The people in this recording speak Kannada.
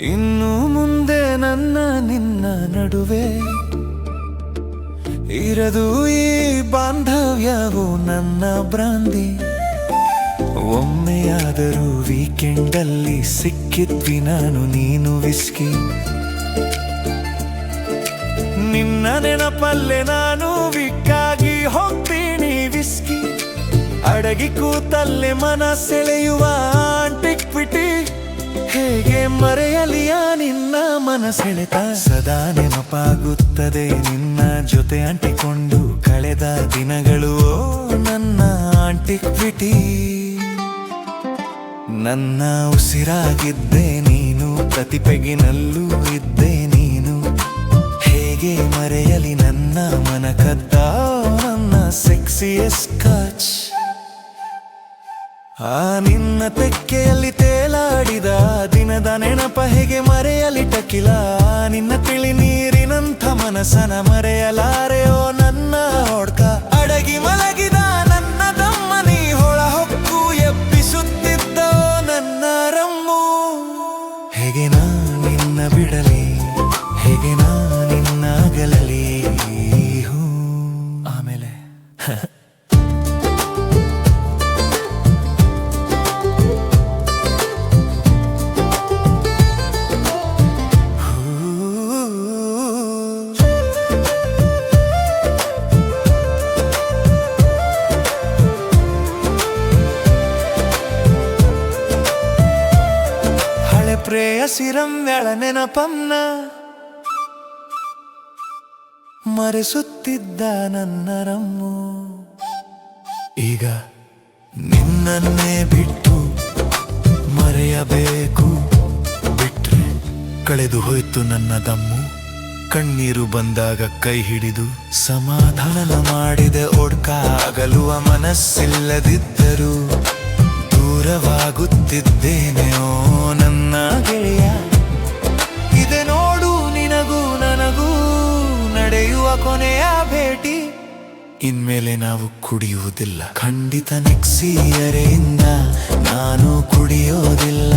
ಇನ್ನು ಮುಂದೆ ನನ್ನ ನಿನ್ನ ನಡುವೆ ಇರದು ಈ ಬಾಂಧವ್ಯವು ನನ್ನ ಭ್ರಾಂತಿ. ಒಮ್ಮೆಯಾದರೂ ವೀಕೆಂಡಲ್ಲಿ ಸಿಕ್ಕಿದ್ವಿ ನಾನು ನೀನು ವಿಸ್ಕಿ. ನಿನ್ನ ನೆನಪಲ್ಲೇ ನಾನು ವಿಕ್ಕಾಗಿ ಹೋಗ್ತೀನಿ ವಿಸ್ಕಿ. ಅಡಗಿ ಕೂತಲ್ಲೇ ಮನ ಸೆಳೆಯುವ ಆಂಟಿಕ್ವಿಟಿ. ಹೇಗೆ ಮರೆಯಲಿಯ ನಿನ್ನ ಮನಸೆಳೆತ. ಸದಾ ನೆನಪಾಗುತ್ತದೆ ನಿನ್ನ ಜೊತೆ ಅಂಟಿಕೊಂಡು ಕಳೆದ ದಿನಗಳು. ನನ್ನ ಆಂಟಿಕ್ವಿಟಿ. ನನ್ನ ಉಸಿರಾಗಿದ್ದೆ ನೀನು, ಪ್ರತಿ ಪೆಗಿನಲ್ಲೂ ಇದ್ದೆ ನೀನು. ಹೇಗೆ ಮರೆಯಲಿ ನನ್ನ ಮನ ಕದ್ದ ನನ್ನ ಸೆಕ್ಸಿಯೆಸ್ಟ್ ಟಚ್. ಆ ನಿನ್ನ ತೆಕ್ಕೆಯಲ್ಲಿ ತೇಲಾಡಿದ ದಿನದ ನೆನಪ ಹೇಗೆ ಮರೆಯಲಿ ಟಕಿಲ. ನಿನ್ನ ತಿಳಿ ನೀರಿನಂಥ ಮನಸನ ಮರೆಯಲಾರೆಯೋ ನನ್ನ ಹೊಡ್ಕ. ಅಡಗಿ ಮಲಗಿದ ನನ್ನ ದಮ್ಮನಿ ಹೊಳ ಹೊಕ್ಕು ಎಬ್ಬಿಸುತ್ತಿದ್ದ ನನ್ನ ರಮ್ಮು. ಹೇಗೆ ನಾ ನಿನ್ನ ಬಿಡಲಿ, ಹೇಗೆ ನಾ ನಿನ್ನ ಅಗಲಲಿ. ಆಮೇಲೆ ಪ್ರೇಯಸಿರಂ ವ್ಯಾಳ ನೆನಪನ್ನ ಮರೆಸುತ್ತಿದ್ದ ನನ್ನ ರಮ್ಮು. ಈಗ ನಿನ್ನನ್ನೇ ಬಿಟ್ಟು ಮರೆಯಬೇಕು. ಬಿಟ್ರೆ ಕಳೆದು ಹೋಯ್ತು ನನ್ನ ದಮ್ಮು. ಕಣ್ಣೀರು ಬಂದಾಗ ಕೈ ಹಿಡಿದು ಸಮಾಧಾನ ಮಾಡಿದೆ ಒಡ್ಕಾಗಲುವ ಮನಸ್ಸಿಲ್ಲದಿದ್ದರೂ. ದೂರವಾಗುತ್ತಿದ್ದೇನೆ ಓ ನನ್ನ ಗೆಳೆಯ. ಇದೆ ನೋಡು ನಿನಗೂ ನನಗೂ ನಡೆಯುವ ಕೊನೆಯ ಭೇಟಿ. ಇನ್ಮೇಲೆ ನಾವು ಕುಡಿಯುವುದಿಲ್ಲ ಖಂಡಿತ. ನೆಕ್ಸ್ಟ್ ಇಯರಿಂದ ನಾನು ಕುಡಿಯೋದಿಲ್ಲ.